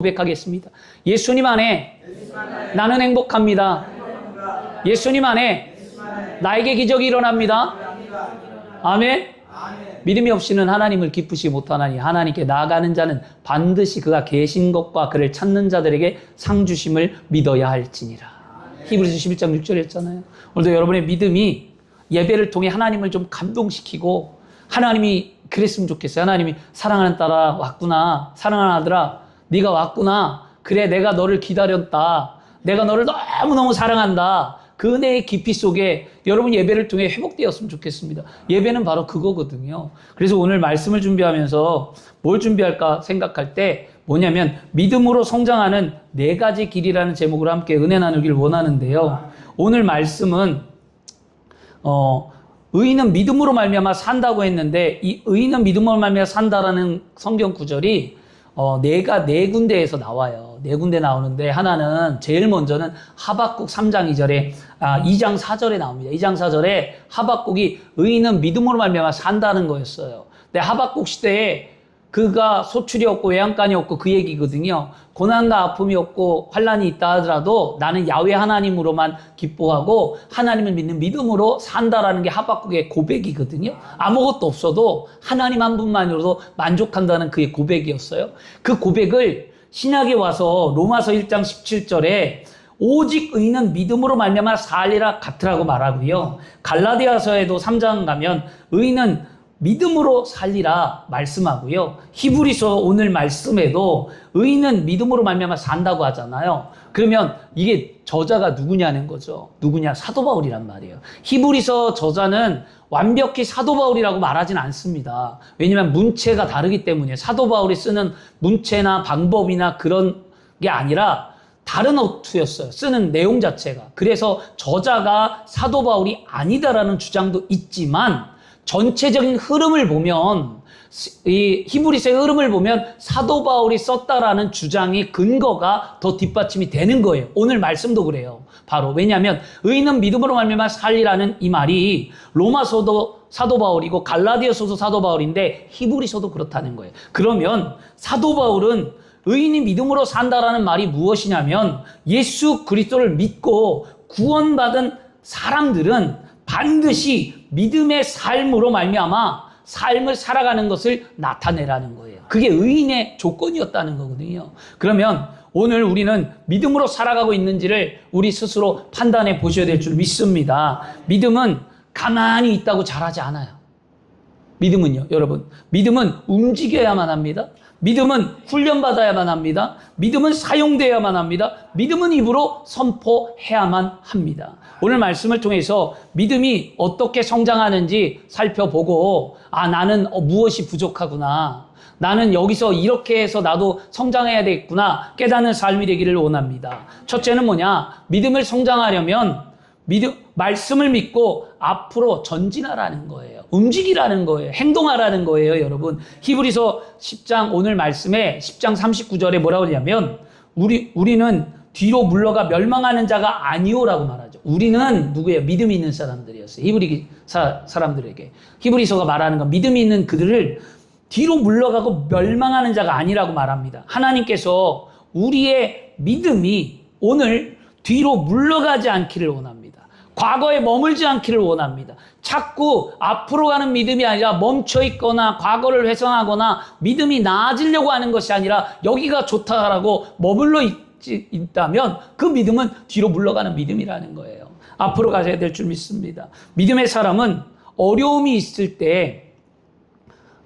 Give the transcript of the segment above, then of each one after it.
고백하겠습니다. 예수님 안에 나는 행복합니다. 예수님 안에 나에게 기적이 일어납니다. 아멘. 믿음이 없이는 하나님을 기쁘시지 못하나니 하나님께 나아가는 자는 반드시 그가 계신 것과 그를 찾는 자들에게 상 주심을 믿어야 할지니라. 히브리서 11장 6절 했잖아요. 오늘도 여러분의 믿음이 예배를 통해 하나님을 좀 감동시키고, 하나님이 그랬으면 좋겠어요. 하나님이 사랑하는 딸아 왔구나, 사랑하는 아들아 네가 왔구나, 그래 내가 너를 기다렸다, 내가 너를 너무너무 사랑한다. 그 은혜의 깊이 속에 여러분 예배를 통해 회복되었으면 좋겠습니다. 예배는 바로 그거거든요. 그래서 오늘 말씀을 준비하면서 뭘 준비할까 생각할 때 뭐냐면, 믿음으로 성장하는 4가지 길이라는 제목으로 함께 은혜 나누길 원하는데요. 오늘 말씀은 의인은 믿음으로 말미암아 산다고 했는데, 이 의인은 믿음으로 말미암아 산다라는 성경 구절이 네 군데에서 나와요. 4군데 나오는데, 하나는 제일 먼저는 하박국 3장 2절에 2장 4절에 나옵니다. 2장 4절에 하박국이 의인은 믿음으로 말미암아 산다는 거였어요. 근데 하박국 시대에 그가 소출이 없고 외양간이 없고 그 얘기거든요. 고난과 아픔이 없고 환난이 있다 하더라도 나는 야훼 하나님으로만 기뻐하고 하나님을 믿는 믿음으로 산다라는 게 하박국의 고백이거든요. 아무것도 없어도 하나님 한 분만으로도 만족한다는 그의 고백이었어요. 그 고백을 신약에 와서 로마서 1장 17절에 오직 의인은 믿음으로 말미암아 살리라 같으라고 말하고요. 갈라디아서에도 3장 가면 의인은 믿음으로 살리라 말씀하고요. 히브리서 오늘 말씀에도 의인은 믿음으로 말미암아 산다고 하잖아요. 그러면 이게 저자가 누구냐는 거죠. 누구냐? 사도 바울이란 말이에요. 히브리서 저자는 완벽히 사도 바울이라고 말하진 않습니다. 왜냐하면 문체가 다르기 때문에. 사도 바울이 쓰는 문체나 방법이나 그런 게 아니라 다른 어투였어요. 쓰는 내용 자체가. 그래서 저자가 사도 바울이 아니다라는 주장도 있지만, 전체적인 흐름을 보면, 이 히브리서의 흐름을 보면 사도 바울이 썼다라는 주장이 근거가 더 뒷받침이 되는 거예요. 오늘 말씀도 그래요. 바로 왜냐하면 의인은 믿음으로 말미암아 살리라는 이 말이 로마서도 사도 바울이고 갈라디아서도 사도 바울인데 히브리서도 그렇다는 거예요. 그러면 사도 바울은 의인이 믿음으로 산다라는 말이 무엇이냐면, 예수 그리스도를 믿고 구원받은 사람들은 반드시 믿음의 삶으로 말미암아 삶을 살아가는 것을 나타내라는 거예요. 그게 의인의 조건이었다는 거거든요. 그러면 오늘 우리는 믿음으로 살아가고 있는지를 우리 스스로 판단해 보셔야 될 줄 믿습니다. 믿음은 가만히 있다고 자라지 않아요. 믿음은요, 여러분, 믿음은 움직여야만 합니다. 믿음은 훈련받아야만 합니다. 믿음은 사용되어야만 합니다. 믿음은 입으로 선포해야만 합니다. 오늘 말씀을 통해서 믿음이 어떻게 성장하는지 살펴보고, 나는 무엇이 부족하구나, 나는 여기서 이렇게 해서 나도 성장해야 되겠구나 깨닫는 삶이 되기를 원합니다. 첫째는 뭐냐? 믿음을 성장하려면 말씀을 믿고 앞으로 전진하라는 거예요. 움직이라는 거예요. 행동하라는 거예요, 여러분. 히브리서 10장 오늘 말씀에 10장 39절에 뭐라고 하냐면, 우리는 뒤로 물러가 멸망하는 자가 아니오라고 말하죠. 우리는 누구예요? 믿음이 있는 사람들이었어요. 히브리 사람들에게. 히브리서가 말하는 건 믿음이 있는 그들을 뒤로 물러가고 멸망하는 자가 아니라고 말합니다. 하나님께서 우리의 믿음이 오늘 뒤로 물러가지 않기를 원합니다. 과거에 머물지 않기를 원합니다. 자꾸 앞으로 가는 믿음이 아니라 멈춰 있거나 과거를 회상하거나 믿음이 나아지려고 하는 것이 아니라 여기가 좋다라고 머물러 있다면 그 믿음은 뒤로 물러가는 믿음이라는 거예요. 앞으로 가셔야 될 줄 믿습니다. 믿음의 사람은 어려움이 있을 때,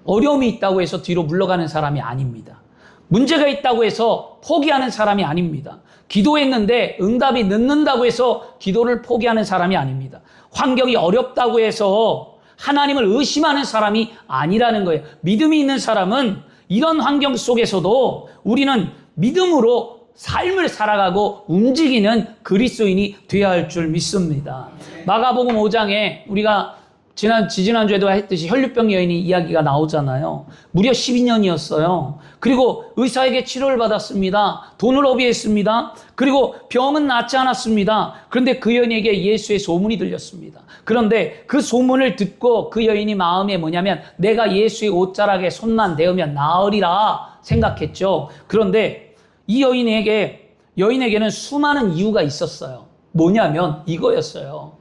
어려움이 있다고 해서 뒤로 물러가는 사람이 아닙니다. 문제가 있다고 해서 포기하는 사람이 아닙니다. 기도했는데 응답이 늦는다고 해서 기도를 포기하는 사람이 아닙니다. 환경이 어렵다고 해서 하나님을 의심하는 사람이 아니라는 거예요. 믿음이 있는 사람은 이런 환경 속에서도 우리는 믿음으로 삶을 살아가고 움직이는 그리스도인이 되어야 할 줄 믿습니다. 마가복음 5장에 우리가 지지난주에도 했듯이 혈류병 여인이 이야기가 나오잖아요. 무려 12년이었어요. 그리고 의사에게 치료를 받았습니다. 돈을 허비했습니다. 그리고 병은 낫지 않았습니다. 그런데 그 여인에게 예수의 소문이 들렸습니다. 그런데 그 소문을 듣고 그 여인이 마음에 뭐냐면, 내가 예수의 옷자락에 손만 대으면 나으리라 생각했죠. 그런데 이 여인에게는 수많은 이유가 있었어요. 뭐냐면 이거였어요.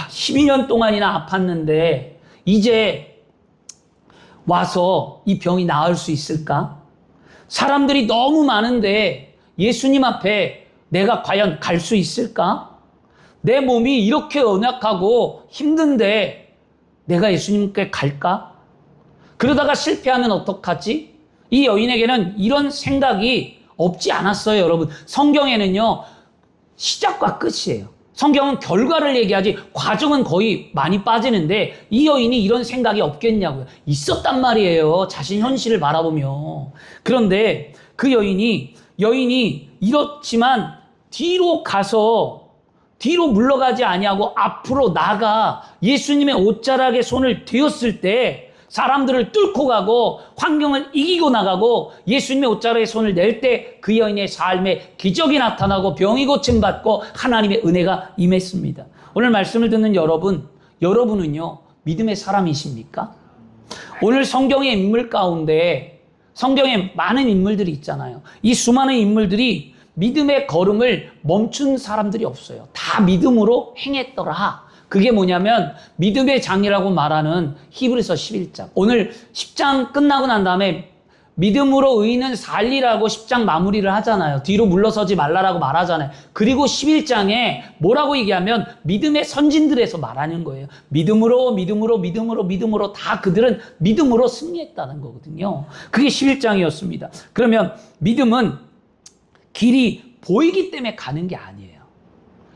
12년 동안이나 아팠는데 이제 와서 이 병이 나을 수 있을까? 사람들이 너무 많은데 예수님 앞에 내가 과연 갈 수 있을까? 내 몸이 이렇게 연약하고 힘든데 내가 예수님께 갈까? 그러다가 실패하면 어떡하지? 이 여인에게는 이런 생각이 없지 않았어요, 여러분. 성경에는요, 시작과 끝이에요. 성경은 결과를 얘기하지 과정은 거의 많이 빠지는데 이 여인이 이런 생각이 없겠냐고요. 있었단 말이에요. 자신 현실을 바라보며. 그런데 그 여인이 이렇지만 뒤로 물러가지 아니하고 앞으로 나가 예수님의 옷자락에 손을 대었을 때 사람들을 뚫고 가고 환경을 이기고 나가고 예수님의 옷자락에 손을 낼 때 그 여인의 삶에 기적이 나타나고 병이 고침받고 하나님의 은혜가 임했습니다. 오늘 말씀을 듣는 여러분은요, 믿음의 사람이십니까? 오늘 성경의 인물 가운데 성경에 많은 인물들이 있잖아요. 이 수많은 인물들이 믿음의 걸음을 멈춘 사람들이 없어요. 다 믿음으로 행했더라. 그게 뭐냐면 믿음의 장이라고 말하는 히브리서 11장. 오늘 10장 끝나고 난 다음에 믿음으로 의인은 살리라고 10장 마무리를 하잖아요. 뒤로 물러서지 말라라고 말하잖아요. 그리고 11장에 뭐라고 얘기하면 믿음의 선진들에서 말하는 거예요. 믿음으로 다 그들은 믿음으로 승리했다는 거거든요. 그게 11장이었습니다. 그러면 믿음은 길이 보이기 때문에 가는 게 아니에요.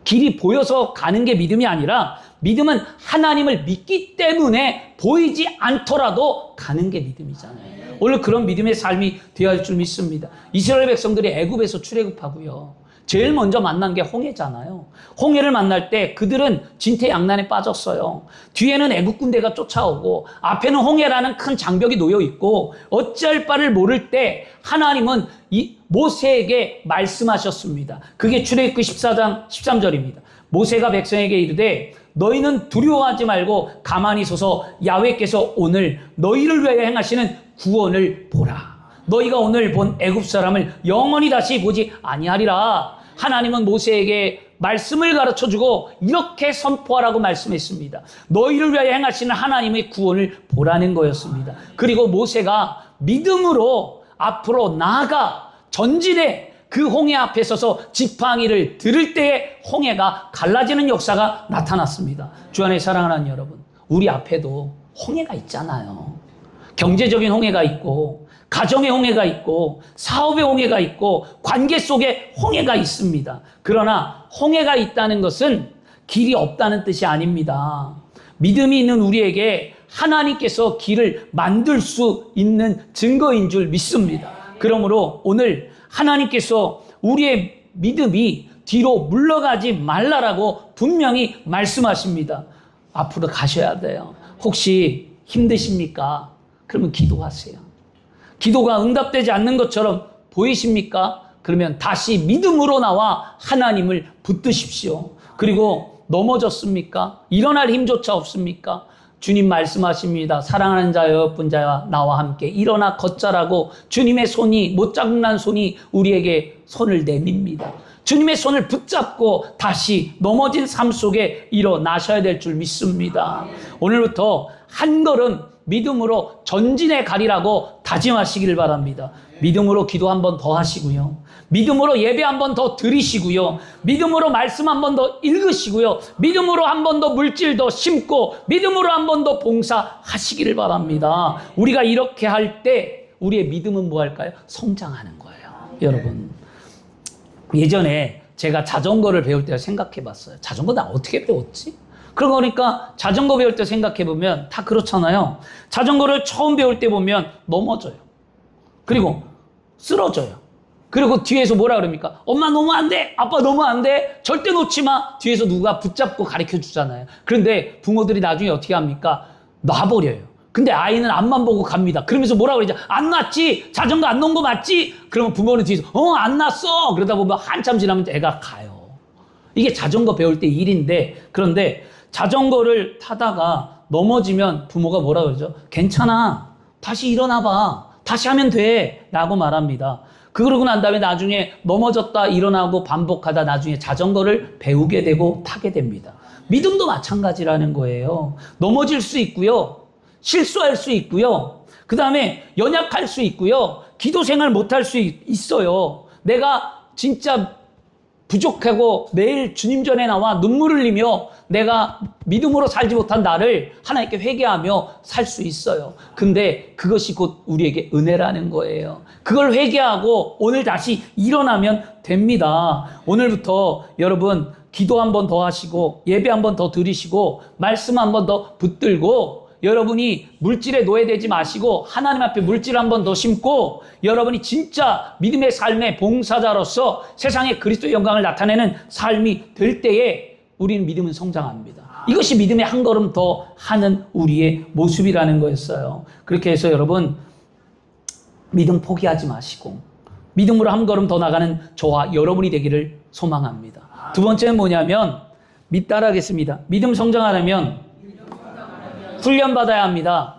길이 보여서 가는 게 믿음이 아니라 믿음은 하나님을 믿기 때문에 보이지 않더라도 가는 게 믿음이잖아요. 오늘 그런 믿음의 삶이 되어야 할 줄 믿습니다. 이스라엘 백성들이 애굽에서 출애굽하고요. 제일 먼저 만난 게 홍해잖아요. 홍해를 만날 때 그들은 진퇴양난에 빠졌어요. 뒤에는 애국 군대가 쫓아오고 앞에는 홍해라는 큰 장벽이 놓여 있고 어찌할 바를 모를 때 하나님은 이 모세에게 말씀하셨습니다. 그게 출애굽기 14장 13절입니다. 모세가 백성에게 이르되 너희는 두려워하지 말고 가만히 서서 야훼께서 오늘 너희를 위하여 행하시는 구원을 보라. 너희가 오늘 본 애굽 사람을 영원히 다시 보지 아니하리라. 하나님은 모세에게 말씀을 가르쳐주고 이렇게 선포하라고 말씀했습니다. 너희를 위하여 행하시는 하나님의 구원을 보라는 거였습니다. 그리고 모세가 믿음으로 앞으로 나아가 전진해 그 홍해 앞에 서서 지팡이를 들을 때에 홍해가 갈라지는 역사가 나타났습니다. 주 안에 사랑하는 여러분, 우리 앞에도 홍해가 있잖아요. 경제적인 홍해가 있고 가정의 홍해가 있고 사업의 홍해가 있고 관계 속에 홍해가 있습니다. 그러나 홍해가 있다는 것은 길이 없다는 뜻이 아닙니다. 믿음이 있는 우리에게 하나님께서 길을 만들 수 있는 증거인 줄 믿습니다. 그러므로 오늘 하나님께서 우리의 믿음이 뒤로 물러가지 말라라고 분명히 말씀하십니다. 앞으로 가셔야 돼요. 혹시 힘드십니까? 그러면 기도하세요. 기도가 응답되지 않는 것처럼 보이십니까? 그러면 다시 믿음으로 나와 하나님을 붙드십시오. 그리고 넘어졌습니까? 일어날 힘조차 없습니까? 주님 말씀하십니다. 사랑하는 자여 예쁜 자와 나와 함께 일어나 걷자라고 주님의 손이 못장난 손이 우리에게 손을 내밉니다. 주님의 손을 붙잡고 다시 넘어진 삶 속에 일어나셔야 될 줄 믿습니다. 오늘부터 한 걸음 믿음으로 전진해 가리라고 다짐하시길 바랍니다. 믿음으로 기도 한 번 더 하시고요. 믿음으로 예배 한 번 더 드리시고요. 믿음으로 말씀 한 번 더 읽으시고요. 믿음으로 한 번 더 물질 더 심고 믿음으로 한 번 더 봉사하시기를 바랍니다. 우리가 이렇게 할 때 우리의 믿음은 뭐 할까요? 성장하는 거예요. 여러분, 예전에 제가 자전거를 배울 때 생각해 봤어요. 자전거 나 어떻게 배웠지? 그러니까 자전거 배울 때 생각해 보면 다 그렇잖아요. 자전거를 처음 배울 때 보면 넘어져요. 그리고 쓰러져요. 그리고 뒤에서 뭐라 그럽니까? 엄마 너무 안 돼! 아빠 너무 안 돼! 절대 놓지 마! 뒤에서 누가 붙잡고 가르쳐 주잖아요. 그런데 부모들이 나중에 어떻게 합니까? 놔버려요. 근데 아이는 앞만 보고 갑니다. 그러면서 뭐라 그러죠? 안 놨지? 자전거 안 놓은 거 맞지? 그러면 부모는 뒤에서 안 놨어! 그러다 보면 한참 지나면 애가 가요. 이게 자전거 배울 때 일인데, 그런데 자전거를 타다가 넘어지면 부모가 뭐라 그러죠? 괜찮아. 다시 일어나봐. 다시 하면 돼. 라고 말합니다. 그러고 난 다음에 나중에 넘어졌다 일어나고 반복하다 나중에 자전거를 배우게 되고 타게 됩니다. 믿음도 마찬가지라는 거예요. 넘어질 수 있고요. 실수할 수 있고요. 그 다음에 연약할 수 있고요. 기도 생활 못할 수 있어요. 내가 진짜 부족하고 매일 주님 전에 나와 눈물을 흘리며 내가 믿음으로 살지 못한 나를 하나님께 회개하며 살 수 있어요. 근데 그것이 곧 우리에게 은혜라는 거예요. 그걸 회개하고 오늘 다시 일어나면 됩니다. 오늘부터 여러분 기도 한 번 더 하시고 예배 한 번 더 드리시고 말씀 한 번 더 붙들고 여러분이 물질에 노예되지 마시고 하나님 앞에 물질 한 번 더 심고 여러분이 진짜 믿음의 삶의 봉사자로서 세상에 그리스도의 영광을 나타내는 삶이 될 때에 우리는 믿음은 성장합니다. 이것이 믿음의 한 걸음 더 하는 우리의 모습이라는 거였어요. 그렇게 해서 여러분 믿음 포기하지 마시고 믿음으로 한 걸음 더 나가는 저와 여러분이 되기를 소망합니다. 두 번째는 뭐냐면 따라하겠습니다. 믿음 성장하려면 훈련받아야 합니다.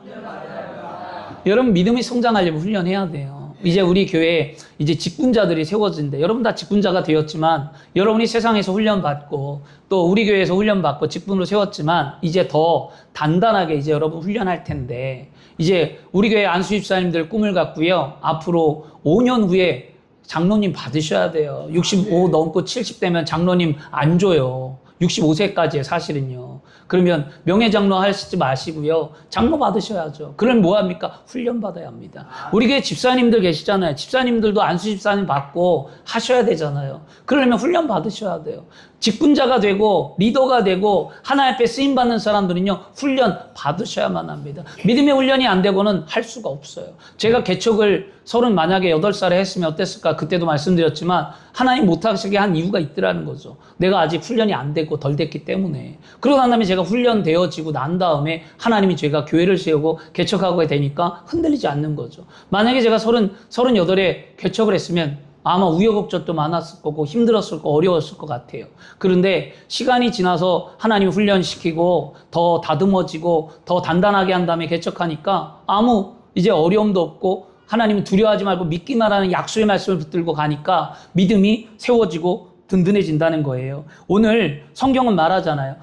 여러분 믿음이 성장하려면 훈련해야 돼요. 이제 우리 교회에 이제 직분자들이 세워진대. 여러분 다 직분자가 되었지만 여러분이 세상에서 훈련받고 또 우리 교회에서 훈련받고 직분으로 세웠지만 이제 더 단단하게 이제 여러분 훈련할 텐데 이제 우리 교회 안수 집사님들 꿈을 갖고요. 앞으로 5년 후에 장로님 받으셔야 돼요. 65 넘고 70 되면 장로님 안 줘요. 65세까지에 사실은요. 그러면 명예장로 하시지 마시고요. 장로 받으셔야죠. 그럼 뭐합니까? 훈련 받아야 합니다. 우리 교회 집사님들 계시잖아요. 집사님들도 안수 집사님 받고 하셔야 되잖아요. 그러려면 훈련 받으셔야 돼요. 직분자가 되고 리더가 되고 하나님 앞에 쓰임받는 사람들은요. 훈련 받으셔야만 합니다. 믿음의 훈련이 안 되고는 할 수가 없어요. 제가 개척을 30 만약에 8살에 했으면 어땠을까? 그때도 말씀드렸지만 하나님 못하시게 한 이유가 있더라는 거죠. 내가 아직 훈련이 안 되고 덜 됐기 때문에. 그러고 난 다음에 제가 훈련되어지고 난 다음에 하나님이 제가 교회를 세우고 개척하고 되니까 흔들리지 않는 거죠. 만약에 제가 38에 개척을 했으면 아마 우여곡절도 많았을 거고 힘들었을 거고 어려웠을 것 같아요. 그런데 시간이 지나서 하나님이 훈련시키고 더 다듬어지고 더 단단하게 한 다음에 개척하니까 아무 이제 어려움도 없고 하나님은 두려워하지 말고 믿기만 하는 약속의 말씀을 붙들고 가니까 믿음이 세워지고 든든해진다는 거예요. 오늘 성경은 말하잖아요.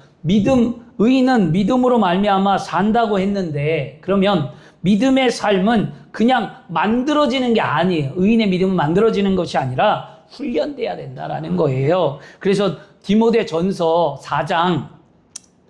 의인은 믿음으로 말미암아 산다고 했는데 그러면 믿음의 삶은 그냥 만들어지는 게 아니에요. 의인의 믿음은 만들어지는 것이 아니라 훈련돼야 된다라는 거예요. 그래서 디모데전서 4장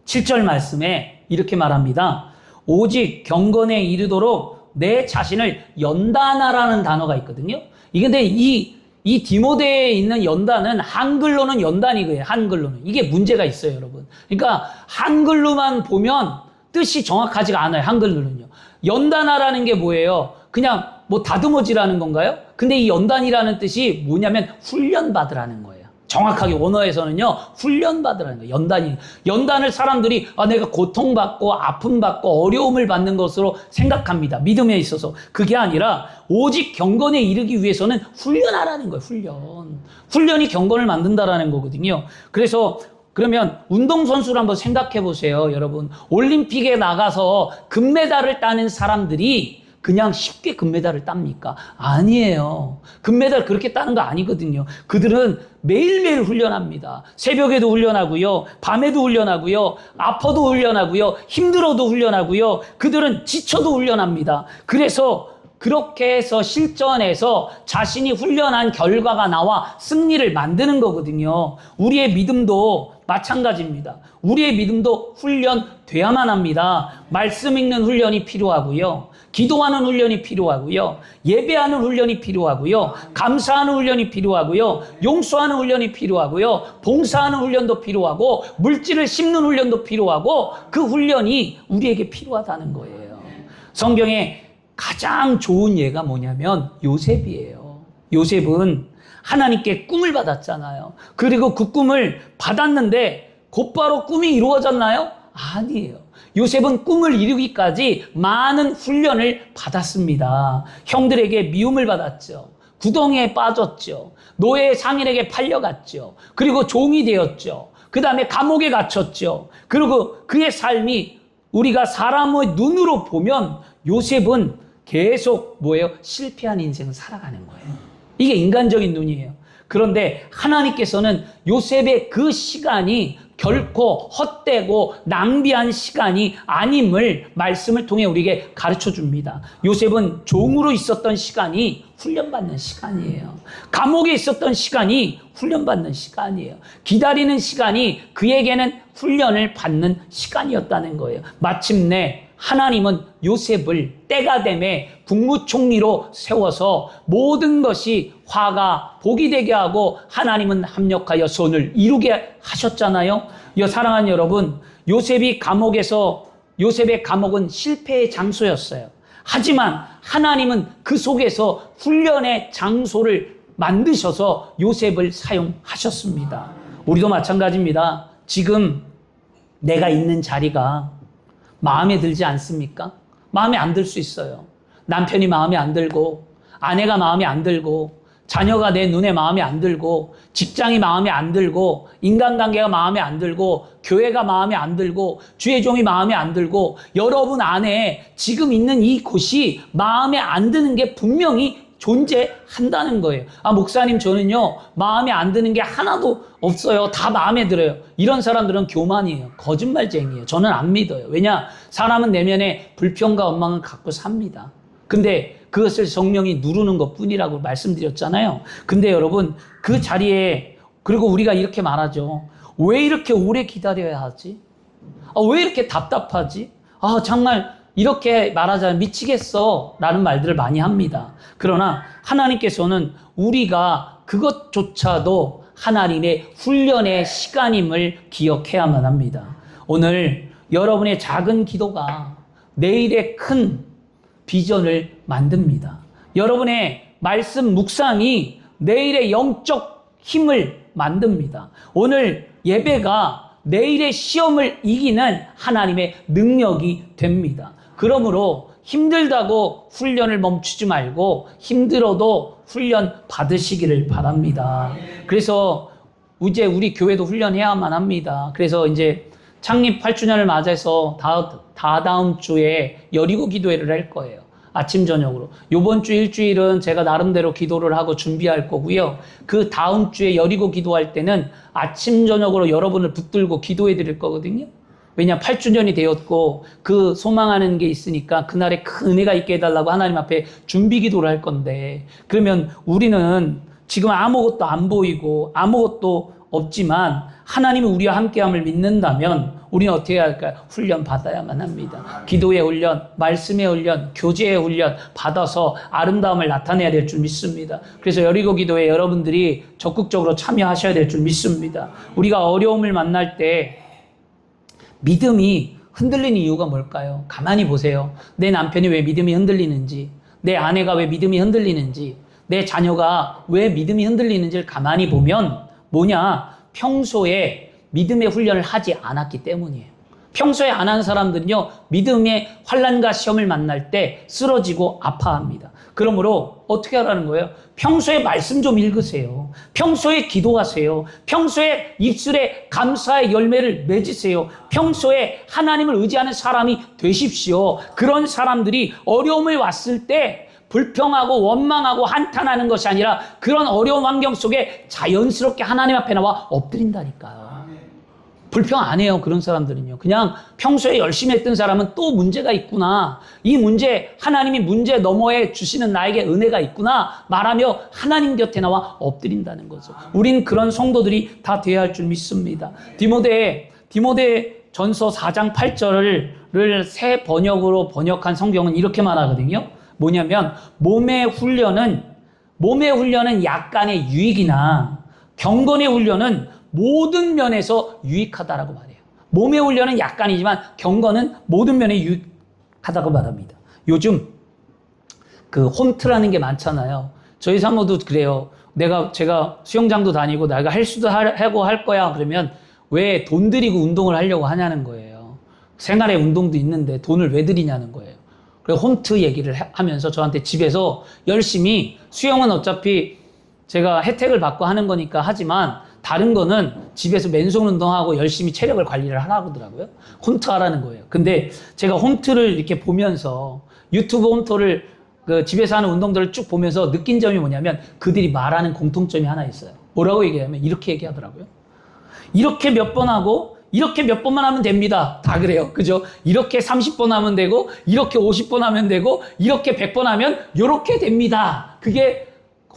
7절 말씀에 이렇게 말합니다. 오직 경건에 이르도록 내 자신을 연단하라는 단어가 있거든요. 이게 근데 이 디모데에 있는 연단은 한글로는 연단이고요. 한글로는. 이게 문제가 있어요, 여러분. 그러니까 한글로만 보면 뜻이 정확하지가 않아요. 한글로는요. 연단하라는 게 뭐예요? 그냥 뭐 다듬어지라는 건가요? 근데 이 연단이라는 뜻이 뭐냐면 훈련받으라는 거예요. 정확하게 원어에서는요, 훈련받으라는 거예요. 연단을 사람들이 내가 고통받고 아픔받고 어려움을 받는 것으로 생각합니다. 믿음에 있어서. 그게 아니라 오직 경건에 이르기 위해서는 훈련하라는 거예요. 훈련이 경건을 만든다라는 거거든요. 그래서 그러면 운동선수를 한번 생각해 보세요, 여러분. 올림픽에 나가서 금메달을 따는 사람들이 그냥 쉽게 금메달을 땁니까? 아니에요. 금메달 그렇게 따는 거 아니거든요. 그들은 매일매일 훈련합니다. 새벽에도 훈련하고요. 밤에도 훈련하고요. 아파도 훈련하고요. 힘들어도 훈련하고요. 그들은 지쳐도 훈련합니다. 그래서 그렇게 해서 실전에서 자신이 훈련한 결과가 나와 승리를 만드는 거거든요. 우리의 믿음도 마찬가지입니다. 우리의 믿음도 훈련돼야만 합니다. 말씀 읽는 훈련이 필요하고요. 기도하는 훈련이 필요하고요. 예배하는 훈련이 필요하고요. 감사하는 훈련이 필요하고요. 용서하는 훈련이 필요하고요. 봉사하는 훈련도 필요하고 물질을 심는 훈련도 필요하고 그 훈련이 우리에게 필요하다는 거예요. 성경에 가장 좋은 예가 뭐냐면 요셉이에요. 요셉은 하나님께 꿈을 받았잖아요. 그리고 그 꿈을 받았는데 곧바로 꿈이 이루어졌나요? 아니에요. 요셉은 꿈을 이루기까지 많은 훈련을 받았습니다. 형들에게 미움을 받았죠. 구덩이에 빠졌죠. 노예 상인에게 팔려갔죠. 그리고 종이 되었죠. 그 다음에 감옥에 갇혔죠. 그리고 그의 삶이 우리가 사람의 눈으로 보면 요셉은 계속 실패한 인생을 살아가는 거예요. 이게 인간적인 눈이에요. 그런데 하나님께서는 요셉의 그 시간이 결코 헛되고 낭비한 시간이 아님을 말씀을 통해 우리에게 가르쳐 줍니다. 요셉은 종으로 있었던 시간이 훈련받는 시간이에요. 감옥에 있었던 시간이 훈련받는 시간이에요. 기다리는 시간이 그에게는 훈련을 받는 시간이었다는 거예요. 마침내 하나님은 요셉을 때가 되매 국무총리로 세워서 모든 것이 화가 복이 되게 하고 하나님은 합력하여 선을 이루게 하셨잖아요. 사랑하는 여러분, 요셉의 감옥은 실패의 장소였어요. 하지만 하나님은 그 속에서 훈련의 장소를 만드셔서 요셉을 사용하셨습니다. 우리도 마찬가지입니다. 지금 내가 있는 자리가 마음에 들지 않습니까? 마음에 안 들 수 있어요. 남편이 마음에 안 들고, 아내가 마음에 안 들고, 자녀가 내 눈에 마음에 안 들고, 직장이 마음에 안 들고, 인간관계가 마음에 안 들고, 교회가 마음에 안 들고, 주의 종이 마음에 안 들고, 여러분 안에 지금 있는 이 곳이 마음에 안 드는 게 분명히 존재한다는 거예요. 목사님, 저는요, 마음에 안 드는 게 하나도 없어요. 다 마음에 들어요. 이런 사람들은 교만이에요. 거짓말쟁이에요. 저는 안 믿어요. 왜냐? 사람은 내면에 불평과 원망을 갖고 삽니다. 근데 그것을 성령이 누르는 것 뿐이라고 말씀드렸잖아요. 근데 여러분, 그 자리에, 그리고 우리가 이렇게 말하죠. 왜 이렇게 오래 기다려야 하지? 왜 이렇게 답답하지? 정말 이렇게 말하자면 미치겠어 라는 말들을 많이 합니다. 그러나 하나님께서는 우리가 그것조차도 하나님의 훈련의 시간임을 기억해야만 합니다. 오늘 여러분의 작은 기도가 내일의 큰 비전을 만듭니다. 여러분의 말씀 묵상이 내일의 영적 힘을 만듭니다. 오늘 예배가 내일의 시험을 이기는 하나님의 능력이 됩니다. 그러므로 힘들다고 훈련을 멈추지 말고 힘들어도 훈련 받으시기를 바랍니다. 그래서 이제 우리 교회도 훈련해야만 합니다. 그래서 이제 창립 8주년을 맞아서 다다음 주에 여리고 기도회를 할 거예요. 아침 저녁으로. 요번 주 일주일은 제가 나름대로 기도를 하고 준비할 거고요. 그 다음 주에 여리고 기도할 때는 아침 저녁으로 여러분을 붙들고 기도해 드릴 거거든요. 왜냐, 8주년이 되었고 그 소망하는 게 있으니까 그날에 큰 은혜가 있게 해달라고 하나님 앞에 준비 기도를 할 건데, 그러면 우리는 지금 아무것도 안 보이고 아무것도 없지만 하나님이 우리와 함께함을 믿는다면 우리는 어떻게 해야 할까요? 훈련 받아야만 합니다. 기도의 훈련, 말씀의 훈련, 교제의 훈련 받아서 아름다움을 나타내야 될 줄 믿습니다. 그래서 여리고 기도에 여러분들이 적극적으로 참여하셔야 될 줄 믿습니다. 우리가 어려움을 만날 때 믿음이 흔들리는 이유가 뭘까요? 가만히 보세요. 내 남편이 왜 믿음이 흔들리는지, 내 아내가 왜 믿음이 흔들리는지, 내 자녀가 왜 믿음이 흔들리는지를 가만히 보면 뭐냐? 평소에 믿음의 훈련을 하지 않았기 때문이에요. 평소에 안 한 사람들은요, 믿음의 환난과 시험을 만날 때 쓰러지고 아파합니다. 그러므로 어떻게 하라는 거예요? 평소에 말씀 좀 읽으세요. 평소에 기도하세요. 평소에 입술에 감사의 열매를 맺으세요. 평소에 하나님을 의지하는 사람이 되십시오. 그런 사람들이 어려움을 왔을 때 불평하고 원망하고 한탄하는 것이 아니라 그런 어려운 환경 속에 자연스럽게 하나님 앞에 나와 엎드린다니까요. 불평 안 해요. 그런 사람들은요. 그냥 평소에 열심히 했던 사람은 또 문제가 있구나. 이 문제, 하나님이 문제 너머에 주시는 나에게 은혜가 있구나 말하며 하나님 곁에 나와 엎드린다는 거죠. 우린 그런 성도들이 다 되어야 할 줄 믿습니다. 디모데 전서 4장 8절을 새 번역으로 번역한 성경은 이렇게 말하거든요. 뭐냐면 몸의 훈련은 약간의 유익이나 경건의 훈련은 모든 면에서 유익하다라고 말해요. 몸의 훈련은 약간이지만 경건은 모든 면에 유익하다고 말합니다. 요즘 그 홈트라는 게 많잖아요. 저희 사모도 그래요. 제가 수영장도 다니고 내가 헬스도 하고 할 거야. 그러면 왜 돈 들이고 운동을 하려고 하냐는 거예요. 생활의 운동도 있는데 돈을 왜 들이냐는 거예요. 그래서 홈트 얘기를 하면서 저한테 집에서 열심히, 수영은 어차피 제가 혜택을 받고 하는 거니까 하지만 다른 거는 집에서 맨손 운동하고 열심히 체력을 관리를 하라고 하더라고요. 홈트 하라는 거예요. 근데 제가 홈트를 이렇게 보면서 유튜브 홈트를 그 집에서 하는 운동들을 쭉 보면서 느낀 점이 뭐냐면 그들이 말하는 공통점이 하나 있어요. 뭐라고 얘기하면 이렇게 얘기하더라고요. 이렇게 몇 번 하고 이렇게 몇 번만 하면 됩니다. 다 그래요. 그죠? 이렇게 30번 하면 되고 이렇게 50번 하면 되고 이렇게 100번 하면 이렇게 됩니다. 그게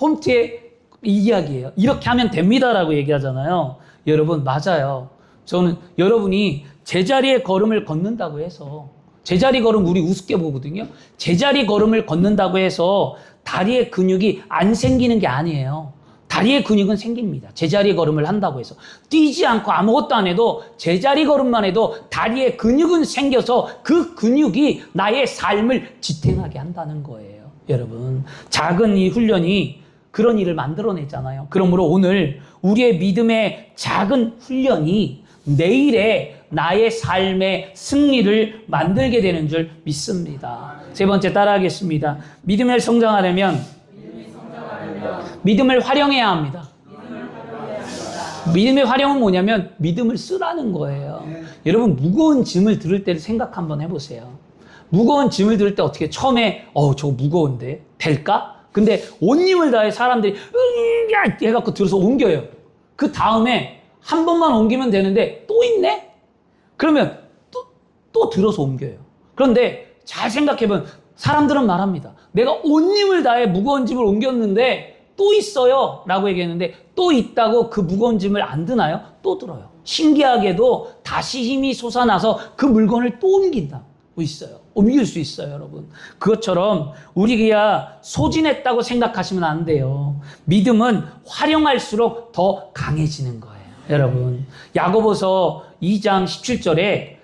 홈트의 이야기예요. 이렇게 하면 됩니다라고 얘기하잖아요. 여러분 맞아요. 저는 여러분이 제자리의 걸음을 걷는다고 해서 제자리 걸음 우리 우습게 보거든요. 제자리 걸음을 걷는다고 해서 다리의 근육이 안 생기는 게 아니에요. 다리의 근육은 생깁니다. 제자리 걸음을 한다고 해서. 뛰지 않고 아무것도 안 해도 제자리 걸음만 해도 다리의 근육은 생겨서 그 근육이 나의 삶을 지탱하게 한다는 거예요. 여러분, 작은 이 훈련이 그런 일을 만들어내잖아요. 그러므로 오늘 우리의 믿음의 작은 훈련이 내일의 나의 삶의 승리를 만들게 되는 줄 믿습니다. 세 번째 따라하겠습니다. 믿음을 성장하려면 믿음을 활용해야 합니다. 믿음의 활용은 뭐냐면 믿음을 쓰라는 거예요. 여러분 무거운 짐을 들을 때를 생각 한번 해보세요. 무거운 짐을 들을 때 어떻게 처음에 저거 무거운데 될까? 근데 온 힘을 다해 사람들이 해갖고 들어서 옮겨요. 그 다음에 한 번만 옮기면 되는데 또 있네? 그러면 또 들어서 옮겨요. 그런데 잘 생각해보면 사람들은 말합니다. 내가 온 힘을 다해 무거운 짐을 옮겼는데 또 있어요 라고 얘기했는데 또 있다고 그 무거운 짐을 안 드나요? 또 들어요. 신기하게도 다시 힘이 솟아나서 그 물건을 또 옮긴다고 있어요. 옮길 수 있어요, 여러분. 그것처럼 우리가 소진했다고 생각하시면 안 돼요. 믿음은 활용할수록 더 강해지는 거예요. 여러분, 야고보서 2장 17절에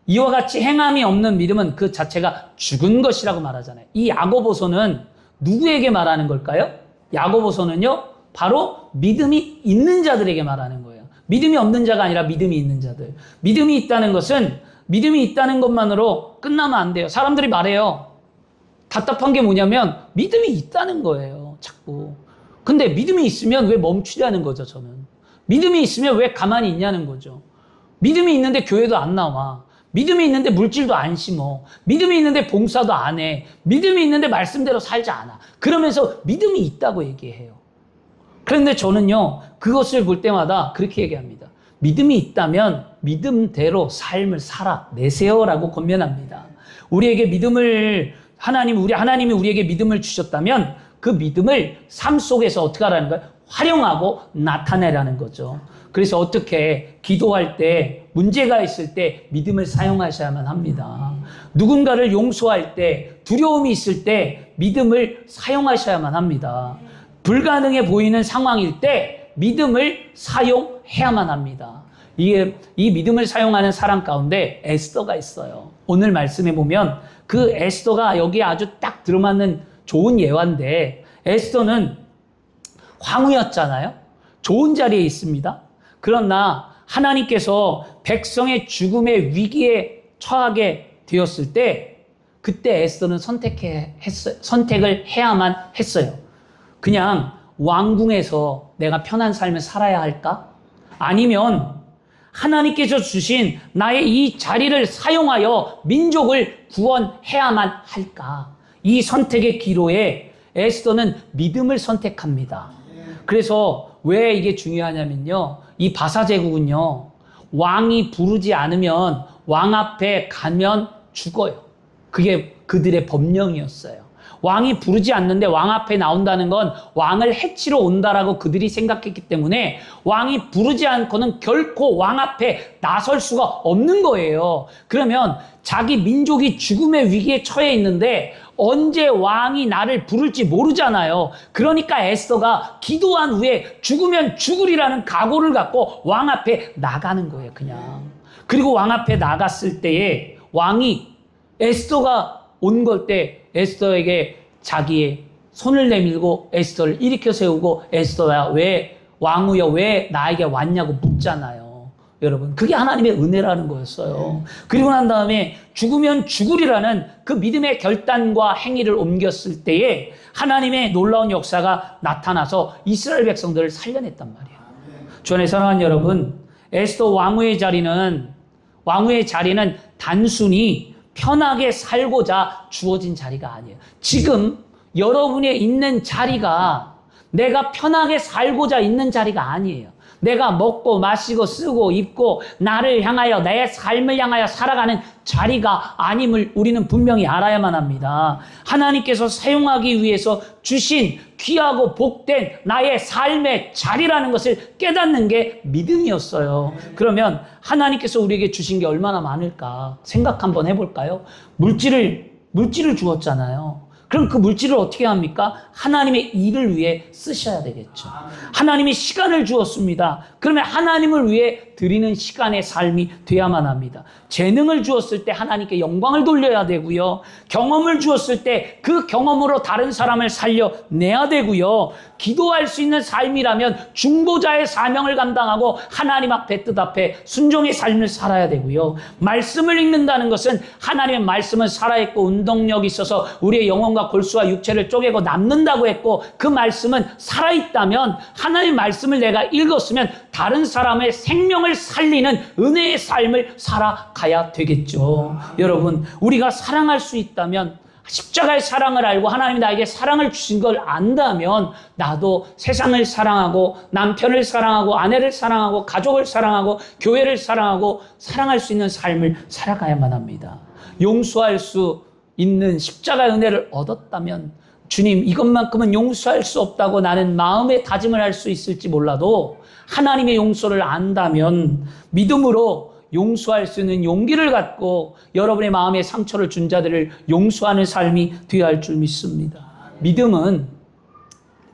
이와 같이 행함이 없는 믿음은 그 자체가 죽은 것이라고 말하잖아요. 이 야고보서는 누구에게 말하는 걸까요? 야고보서는요, 바로 믿음이 있는 자들에게 말하는 거예요. 믿음이 없는 자가 아니라 믿음이 있는 자들. 믿음이 있다는 것은 믿음이 있다는 것만으로 끝나면 안 돼요. 사람들이 말해요. 답답한 게 뭐냐면 믿음이 있다는 거예요. 자꾸. 근데 믿음이 있으면 왜 멈추냐는 거죠, 저는. 믿음이 있으면 왜 가만히 있냐는 거죠. 믿음이 있는데 교회도 안 나와. 믿음이 있는데 물질도 안 심어. 믿음이 있는데 봉사도 안 해. 믿음이 있는데 말씀대로 살지 않아. 그러면서 믿음이 있다고 얘기해요. 그런데 저는요, 그것을 볼 때마다 그렇게 얘기합니다. 믿음이 있다면 믿음대로 삶을 살아내세요라고 권면합니다. 우리에게 믿음을 하나님이 우리에게 믿음을 주셨다면 그 믿음을 삶 속에서 어떻게 하라는 거예요? 활용하고 나타내라는 거죠. 그래서 어떻게 기도할 때 문제가 있을 때 믿음을 사용하셔야만 합니다. 누군가를 용서할 때 두려움이 있을 때 믿음을 사용하셔야만 합니다. 불가능해 보이는 상황일 때 믿음을 사용해야만 합니다. 이 믿음을 사용하는 사람 가운데 에스더가 있어요. 오늘 말씀해 보면 그 에스더가 여기에 아주 딱 들어맞는 좋은 예화인데 에스더는 황후였잖아요. 좋은 자리에 있습니다. 그러나 하나님께서 백성의 죽음의 위기에 처하게 되었을 때 그때 에스더는 선택을 해야만 했어요. 그냥 왕궁에서 내가 편한 삶을 살아야 할까? 아니면 하나님께서 주신 나의 이 자리를 사용하여 민족을 구원해야만 할까? 이 선택의 기로에 에스더는 믿음을 선택합니다. 그래서 왜 이게 중요하냐면요. 이 바사제국은요. 왕이 부르지 않으면 왕 앞에 가면 죽어요. 그게 그들의 법령이었어요. 왕이 부르지 않는데 왕 앞에 나온다는 건 왕을 해치러 온다라고 그들이 생각했기 때문에 왕이 부르지 않고는 결코 왕 앞에 나설 수가 없는 거예요. 그러면 자기 민족이 죽음의 위기에 처해 있는데 언제 왕이 나를 부를지 모르잖아요. 그러니까 에스더가 기도한 후에 죽으면 죽으리라는 각오를 갖고 왕 앞에 나가는 거예요, 그냥. 그리고 왕 앞에 나갔을 때에 왕이 에스더가 온 걸 때 에스더에게 자기의 손을 내밀고 에스더를 일으켜 세우고 에스더야 왜 왕후여 왜 나에게 왔냐고 묻잖아요. 여러분 그게 하나님의 은혜라는 거였어요. 그리고 난 다음에 죽으면 죽으리라는 그 믿음의 결단과 행위를 옮겼을 때에 하나님의 놀라운 역사가 나타나서 이스라엘 백성들을 살려냈단 말이에요. 주 안에 사랑하는 여러분, 에스더 왕후의 자리는 단순히 편하게 살고자 주어진 자리가 아니에요. 지금 여러분이 있는 자리가 내가 편하게 살고자 있는 자리가 아니에요. 내가 먹고 마시고 쓰고 입고 나를 향하여 내 삶을 향하여 살아가는 자리가 아님을 우리는 분명히 알아야만 합니다. 하나님께서 사용하기 위해서 주신 귀하고 복된 나의 삶의 자리라는 것을 깨닫는 게 믿음이었어요. 그러면 하나님께서 우리에게 주신 게 얼마나 많을까 생각 한번 해볼까요? 물질을 주었잖아요. 그럼 그 물질을 어떻게 합니까? 하나님의 일을 위해 쓰셔야 되겠죠. 하나님이 시간을 주었습니다. 그러면 하나님을 위해 드리는 시간의 삶이 돼야만 합니다. 재능을 주었을 때 하나님께 영광을 돌려야 되고요. 경험을 주었을 때 그 경험으로 다른 사람을 살려내야 되고요. 기도할 수 있는 삶이라면 중보자의 사명을 감당하고 하나님 앞에 뜻 앞에 순종의 삶을 살아야 되고요. 말씀을 읽는다는 것은 하나님의 말씀은 살아있고 운동력이 있어서 우리의 영혼과 골수와 육체를 쪼개고 남는다고 했고 그 말씀은 살아있다면 하나님의 말씀을 내가 읽었으면 다른 사람의 생명을 살리는 은혜의 삶을 살아가야 되겠죠. 여러분, 우리가 사랑할 수 있다면 십자가의 사랑을 알고 하나님이 나에게 사랑을 주신 걸 안다면 나도 세상을 사랑하고 남편을 사랑하고 아내를 사랑하고 가족을 사랑하고 교회를 사랑하고 사랑할 수 있는 삶을 살아가야만 합니다. 용서할 수 있는 십자가의 은혜를 얻었다면 주님 이것만큼은 용서할 수 없다고 나는 마음의 다짐을 할 수 있을지 몰라도 하나님의 용서를 안다면 믿음으로 용서할 수 있는 용기를 갖고 여러분의 마음에 상처를 준 자들을 용서하는 삶이 되어야 할 줄 믿습니다. 믿음은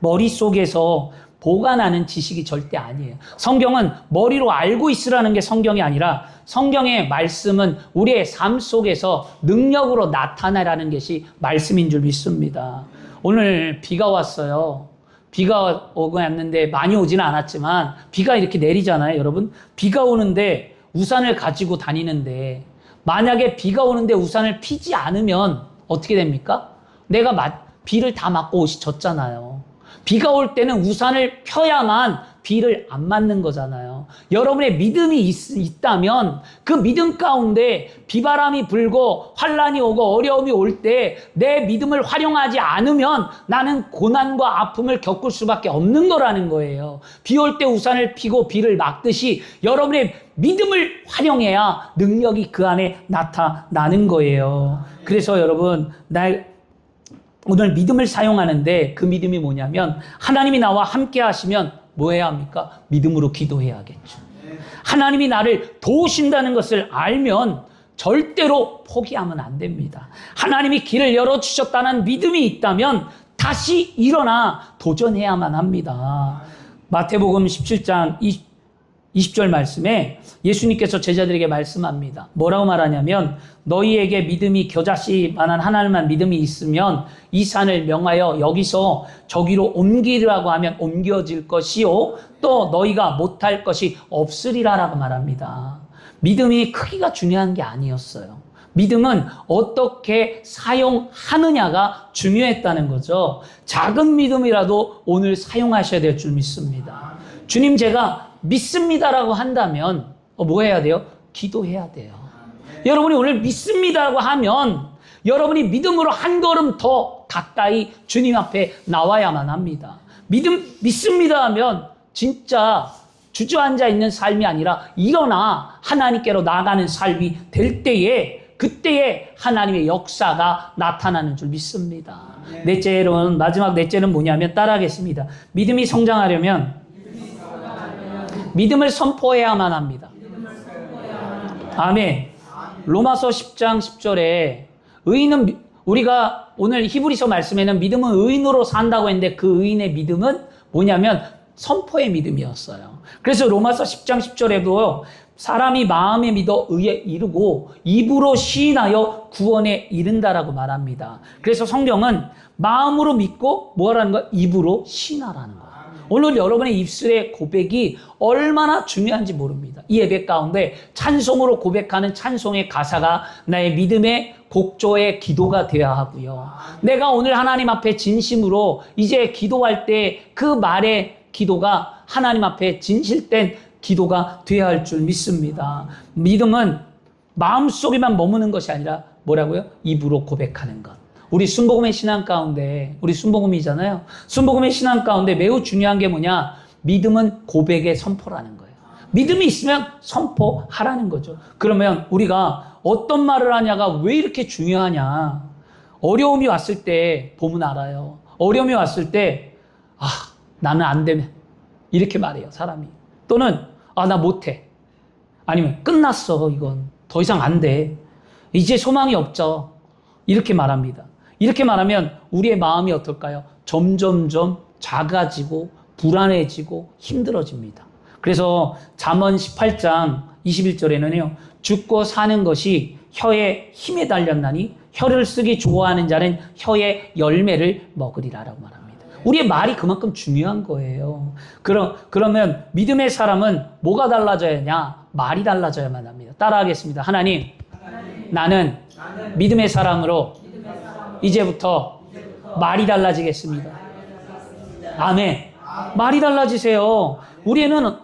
머릿속에서 보관하는 지식이 절대 아니에요. 성경은 머리로 알고 있으라는 게 성경이 아니라 성경의 말씀은 우리의 삶 속에서 능력으로 나타나라는 것이 말씀인 줄 믿습니다. 오늘 비가 왔어요. 비가 오고 왔는데 많이 오지는 않았지만 비가 이렇게 내리잖아요, 여러분. 비가 오는데 우산을 가지고 다니는데 만약에 비가 오는데 우산을 피지 않으면 어떻게 됩니까? 내가 비를 다 맞고 옷이 젖잖아요. 비가 올 때는 우산을 펴야만 비를 안 맞는 거잖아요. 여러분의 믿음이 있다면 그 믿음 가운데 비바람이 불고 환란이 오고 어려움이 올 때 내 믿음을 활용하지 않으면 나는 고난과 아픔을 겪을 수밖에 없는 거라는 거예요. 비 올 때 우산을 피고 비를 막듯이 여러분의 믿음을 활용해야 능력이 그 안에 나타나는 거예요. 그래서 여러분 오늘 믿음을 사용하는데 그 믿음이 뭐냐면 하나님이 나와 함께 하시면 뭐 해야 합니까? 믿음으로 기도해야겠죠. 하나님이 나를 도우신다는 것을 알면 절대로 포기하면 안 됩니다. 하나님이 길을 열어주셨다는 믿음이 있다면 다시 일어나 도전해야만 합니다. 마태복음 17장 20절 말씀에 예수님께서 제자들에게 말씀합니다. 뭐라고 말하냐면 너희에게 믿음이 겨자씨만한 하나님만 믿음이 있으면 이 산을 명하여 여기서 저기로 옮기라고 하면 옮겨질 것이요 또 너희가 못할 것이 없으리라라고 말합니다. 믿음이 크기가 중요한 게 아니었어요. 믿음은 어떻게 사용하느냐가 중요했다는 거죠. 작은 믿음이라도 오늘 사용하셔야 될 줄 믿습니다. 주님 제가 믿습니다라고 한다면 뭐 해야 돼요? 기도해야 돼요. 여러분이 오늘 믿습니다라고 하면 여러분이 믿음으로 한 걸음 더 가까이 주님 앞에 나와야만 합니다. 믿습니다 하면 진짜 주저앉아 있는 삶이 아니라 일어나 하나님께로 나가는 삶이 될 때에 그때에 하나님의 역사가 나타나는 줄 믿습니다. 마지막 넷째는 뭐냐면 따라하겠습니다. 믿음이 성장하려면 믿음을 선포해야만 합니다. 아멘. 로마서 10장 10절에 의인은 우리가 오늘 히브리서 말씀에는 믿음은 의인으로 산다고 했는데 그 의인의 믿음은 뭐냐면 선포의 믿음이었어요. 그래서 로마서 10장 10절에도 사람이 마음에 믿어 의에 이르고 입으로 시인하여 구원에 이른다라고 말합니다. 그래서 성경은 마음으로 믿고 뭐라는 거야? 입으로 시인하라는 거예요. 오늘 여러분의 입술의 고백이 얼마나 중요한지 모릅니다. 이 예배 가운데 찬송으로 고백하는 찬송의 가사가 나의 믿음의 곡조의 기도가 되어야 하고요. 내가 오늘 하나님 앞에 진심으로 이제 기도할 때 그 말의 기도가 하나님 앞에 진실된 기도가 되어야 할 줄 믿습니다. 믿음은 마음속에만 머무는 것이 아니라 뭐라고요? 입으로 고백하는 것. 우리 순복음의 신앙 가운데, 우리 순복음이잖아요. 순복음의 신앙 가운데 매우 중요한 게 뭐냐? 믿음은 고백의 선포라는 거예요. 믿음이 있으면 선포하라는 거죠. 그러면 우리가 어떤 말을 하냐가 왜 이렇게 중요하냐? 어려움이 왔을 때 보면 알아요. 어려움이 왔을 때 나는 안 되면 이렇게 말해요, 사람이. 또는 나 못해. 아니면 끝났어, 이건. 더 이상 안 돼. 이제 소망이 없죠. 이렇게 말합니다. 이렇게 말하면 우리의 마음이 어떨까요? 점점점 작아지고 불안해지고 힘들어집니다. 그래서 잠언 18장 21절에는요. 죽고 사는 것이 혀의 힘에 달렸나니 혀를 쓰기 좋아하는 자는 혀의 열매를 먹으리라라고 말합니다. 우리의 말이 그만큼 중요한 거예요. 그러면 믿음의 사람은 뭐가 달라져야 하냐? 말이 달라져야만 합니다. 따라하겠습니다. 하나님, 나는 믿음의 사람으로 이제부터 말이 달라지겠습니다. 아멘. 말이 달라지세요. 우리는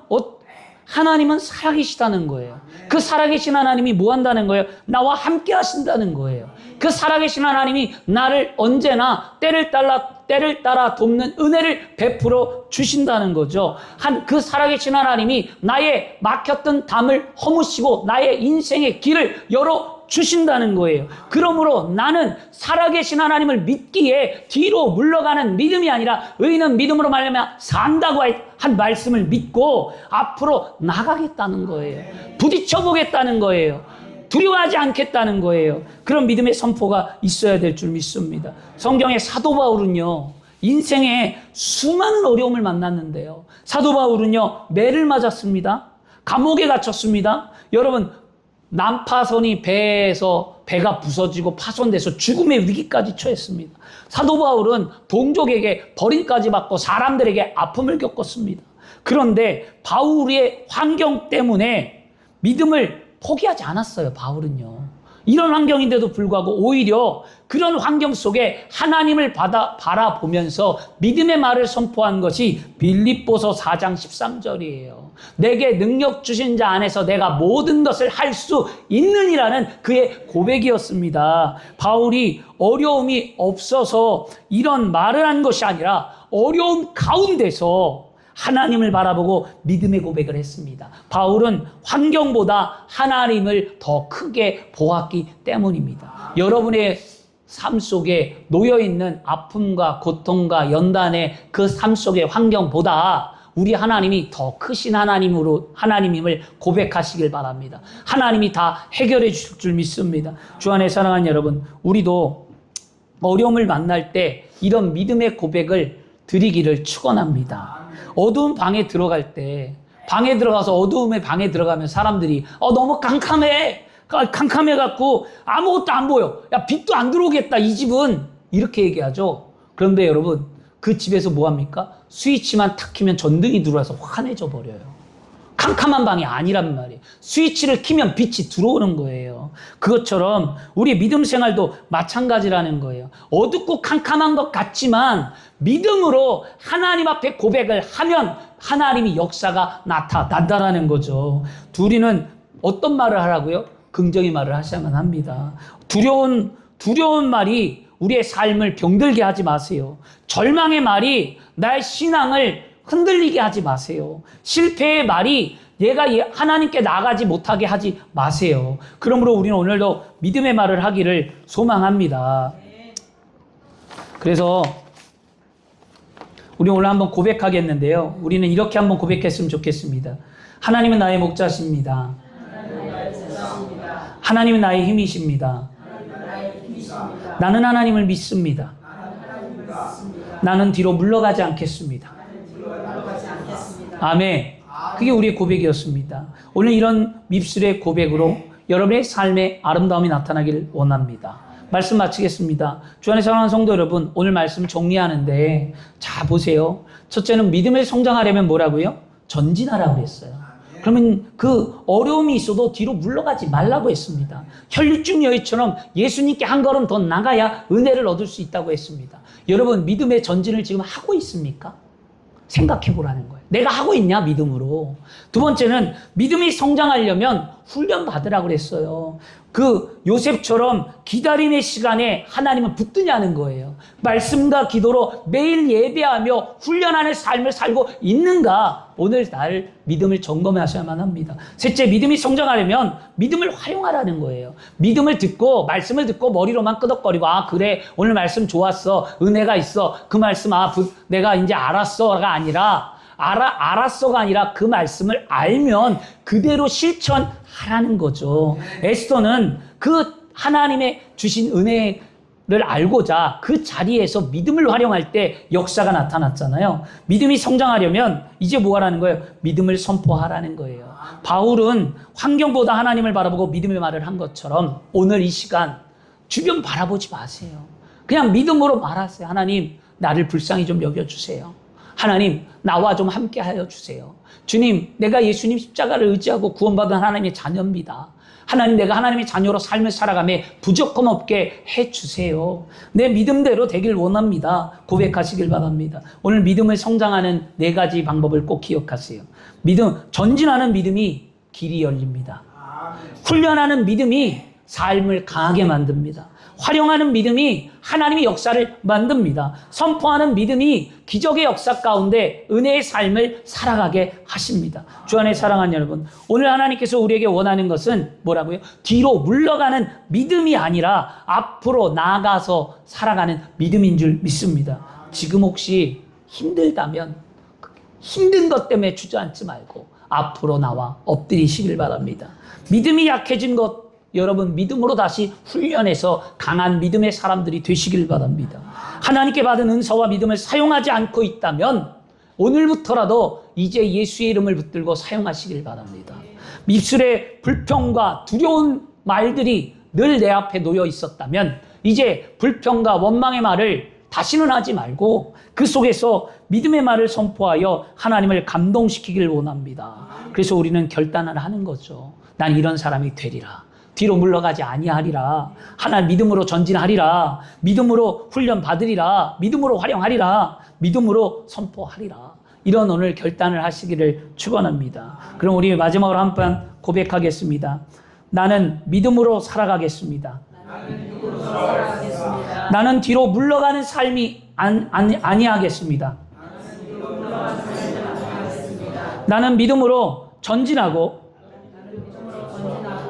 하나님은 살아계시다는 거예요. 그 살아계신 하나님이 뭐 한다는 거예요? 나와 함께 하신다는 거예요. 그 살아계신 하나님이 나를 언제나 때를 따라 돕는 은혜를 베풀어 주신다는 거죠. 그 살아계신 하나님이 나의 막혔던 담을 허무시고 나의 인생의 길을 열어 주신다는 거예요. 그러므로 나는 살아계신 하나님을 믿기에 뒤로 물러가는 믿음이 아니라 의인은 믿음으로 말미암아 산다고 한 말씀을 믿고 앞으로 나가겠다는 거예요. 부딪혀보겠다는 거예요. 두려워하지 않겠다는 거예요. 그런 믿음의 선포가 있어야 될 줄 믿습니다. 성경의 사도 바울은요, 인생에 수많은 어려움을 만났는데요. 사도 바울은요, 매를 맞았습니다. 감옥에 갇혔습니다. 여러분, 난파선이 배에서 배가 부서지고 파손돼서 죽음의 위기까지 처했습니다. 사도 바울은 동족에게 버림까지 받고 사람들에게 아픔을 겪었습니다. 그런데 바울의 환경 때문에 믿음을 포기하지 않았어요, 바울은요. 이런 환경인데도 불구하고 오히려 그런 환경 속에 하나님을 바라보면서 믿음의 말을 선포한 것이 빌립보서 4장 13절이에요. 내게 능력 주신 자 안에서 내가 모든 것을 할 수 있느니라는 그의 고백이었습니다. 바울이 어려움이 없어서 이런 말을 한 것이 아니라 어려움 가운데서 하나님을 바라보고 믿음의 고백을 했습니다. 바울은 환경보다 하나님을 더 크게 보았기 때문입니다. 여러분의 삶 속에 놓여있는 아픔과 고통과 연단의 그 삶 속의 환경보다 우리 하나님이 더 크신 하나님임을 고백하시길 바랍니다. 하나님이 다 해결해 주실 줄 믿습니다. 주 안에 사랑하는 여러분, 우리도 어려움을 만날 때 이런 믿음의 고백을 드리기를 축원합니다. 어두운 방에 들어갈 때, 방에 들어가서 어두움의 방에 들어가면 사람들이 너무 캄캄해갖고 아무것도 안 보여. 야, 빛도 안 들어오겠다, 이 집은. 이렇게 얘기하죠. 그런데 여러분, 그 집에서 뭐 합니까? 스위치만 탁 키면 전등이 들어와서 환해져 버려요. 캄캄한 방이 아니란 말이에요. 스위치를 키면 빛이 들어오는 거예요. 그것처럼 우리 믿음 생활도 마찬가지라는 거예요. 어둡고 캄캄한 것 같지만 믿음으로 하나님 앞에 고백을 하면 하나님이 역사가 나타난다라는 거죠. 둘이는 어떤 말을 하라고요? 긍정의 말을 하셔야만 합니다. 두려운 말이 우리의 삶을 병들게 하지 마세요. 절망의 말이 나의 신앙을 흔들리게 하지 마세요. 실패의 말이 내가 하나님께 나가지 못하게 하지 마세요. 그러므로 우리는 오늘도 믿음의 말을 하기를 소망합니다. 그래서 우리 오늘 한번 고백하겠는데요. 우리는 이렇게 한번 고백했으면 좋겠습니다. 하나님은 나의 목자십니다. 하나님은 나의 힘이십니다. 나는 하나님을 믿습니다. 나는 뒤로 물러가지 않겠습니다. 아멘. 그게 우리의 고백이었습니다. 오늘 이런 밉술의 고백으로 여러분의 삶에 아름다움이 나타나길 원합니다. 말씀 마치겠습니다. 주 안에 사랑하는 성도 여러분, 오늘 말씀 정리하는데 자 보세요. 첫째는 믿음을 성장하려면 뭐라고요? 전진하라고 그랬어요. 그러면 그 어려움이 있어도 뒤로 물러가지 말라고 했습니다. 혈육중 여인처럼 예수님께 한 걸음 더 나가야 은혜를 얻을 수 있다고 했습니다. 여러분, 믿음의 전진을 지금 하고 있습니까? 생각해 보라는 거예요. 내가 하고 있냐, 믿음으로. 두 번째는 믿음이 성장하려면 훈련 받으라고 그랬어요. 그 요셉처럼 기다림의 시간에 하나님은 붙드냐는 거예요. 말씀과 기도로 매일 예배하며 훈련하는 삶을 살고 있는가? 오늘 날 믿음을 점검하셔야만 합니다. 셋째, 믿음이 성장하려면 믿음을 활용하라는 거예요. 믿음을 듣고 말씀을 듣고 머리로만 끄덕거리고 그래 오늘 말씀 좋았어, 은혜가 있어, 그 말씀 내가 이제 알았어가 아니라 알았어가 아니라 그 말씀을 알면 그대로 실천하라는 거죠. 에스더는 그 하나님의 주신 은혜를 알고자 그 자리에서 믿음을 활용할 때 역사가 나타났잖아요. 믿음이 성장하려면 이제 뭐 하라는 거예요? 믿음을 선포하라는 거예요. 바울은 환경보다 하나님을 바라보고 믿음의 말을 한 것처럼 오늘 이 시간 주변 바라보지 마세요. 그냥 믿음으로 말하세요. 하나님, 나를 불쌍히 좀 여겨주세요. 하나님, 나와 좀 함께 하여 주세요. 주님, 내가 예수님 십자가를 의지하고 구원받은 하나님의 자녀입니다. 하나님, 내가 하나님의 자녀로 삶을 살아가며 부족함 없게 해주세요. 내 믿음대로 되길 원합니다. 고백하시길 바랍니다. 오늘 믿음을 성장하는 4가지 방법을 꼭 기억하세요. 전진하는 믿음이 길이 열립니다. 훈련하는 믿음이 삶을 강하게 만듭니다. 활용하는 믿음이 하나님의 역사를 만듭니다. 선포하는 믿음이 기적의 역사 가운데 은혜의 삶을 살아가게 하십니다. 주 안에 사랑하는 여러분, 오늘 하나님께서 우리에게 원하는 것은 뭐라고요? 뒤로 물러가는 믿음이 아니라 앞으로 나아가서 살아가는 믿음인 줄 믿습니다. 지금 혹시 힘들다면 힘든 것 때문에 주저앉지 말고 앞으로 나와 엎드리시길 바랍니다. 믿음이 약해진 것, 여러분 믿음으로 다시 훈련해서 강한 믿음의 사람들이 되시길 바랍니다. 하나님께 받은 은사와 믿음을 사용하지 않고 있다면 오늘부터라도 이제 예수의 이름을 붙들고 사용하시길 바랍니다. 입술에 불평과 두려운 말들이 늘 내 앞에 놓여 있었다면 이제 불평과 원망의 말을 다시는 하지 말고 그 속에서 믿음의 말을 선포하여 하나님을 감동시키길 원합니다. 그래서 우리는 결단을 하는 거죠. 난 이런 사람이 되리라. 뒤로 물러가지 아니하리라. 하나님 믿음으로 전진하리라. 믿음으로 훈련 받으리라. 믿음으로 활용하리라. 믿음으로 선포하리라. 이런 오늘 결단을 하시기를 축원합니다. 그럼 우리 마지막으로 한번 고백하겠습니다. 나는 믿음으로 살아가겠습니다. 나는 뒤로 물러가는 삶이 아니하겠습니다. 나는 믿음으로 전진하고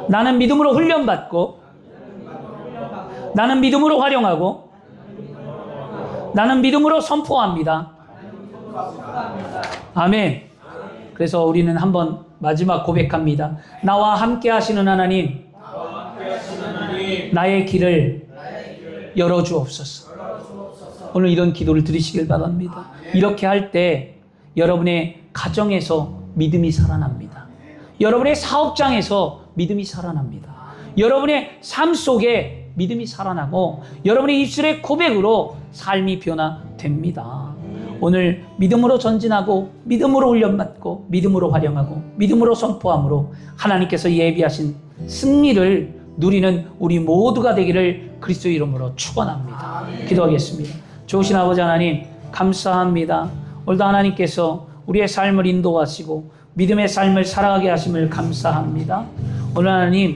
나는 믿음으로 훈련받고 나는 믿음으로 활용하고 나는 믿음으로 선포합니다. 아멘. 그래서 우리는 한번 마지막 고백합니다. 나와 함께 하시는 하나님, 나의 길을 열어주옵소서. 오늘 이런 기도를 드리시길 바랍니다. 이렇게 할 때 여러분의 가정에서 믿음이 살아납니다. 여러분의 사업장에서 믿음이 살아납니다. 여러분의 삶 속에 믿음이 살아나고 여러분의 입술의 고백으로 삶이 변화됩니다. 오늘 믿음으로 전진하고 믿음으로 훈련받고 믿음으로 활용하고 믿음으로 선포함으로 하나님께서 예비하신 승리를 누리는 우리 모두가 되기를 그리스도의 이름으로 축원합니다. 기도하겠습니다. 좋으신 아버지 하나님 감사합니다. 오늘도 하나님께서 우리의 삶을 인도하시고 믿음의 삶을 살아가게 하심을 감사합니다. 오늘 하나님